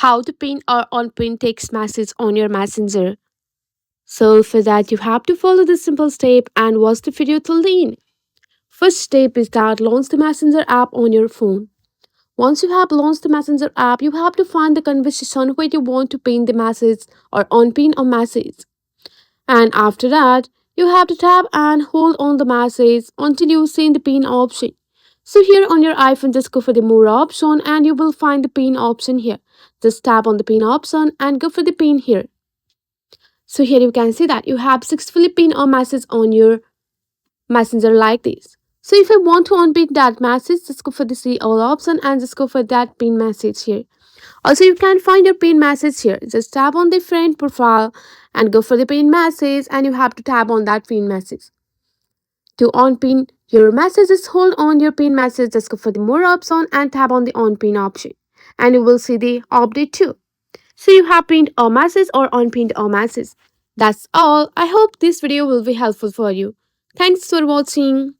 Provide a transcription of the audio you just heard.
how to pin or unpin text message on your messenger. So for that you have to follow this simple step and watch the video till the end. First step is that launch the messenger app on your phone. Once you have launched the messenger app, you have to find the conversation where you want to pin the message or unpin a message. And after that, you have to tap and hold on the message until you see the pin option. So here on your iPhone, just go for the more option and you will find the pin option here. Just tap on the pin option and go for the pin here. So here you can see that you have successfully pinned a message on your messenger like this. So if I want to unpin that message, just go for the see all option and just go for that pin message here. Also, you can find your pin message here. Just tap on the friend profile and go for the pin message and you have to tap on that pin message. To unpin your messages, hold on your pin message, just go for the more option and tap on the unpin option. And you will see the update too. So you have pinned a message or unpinned a message. That's all. I hope this video will be helpful for you. Thanks for watching.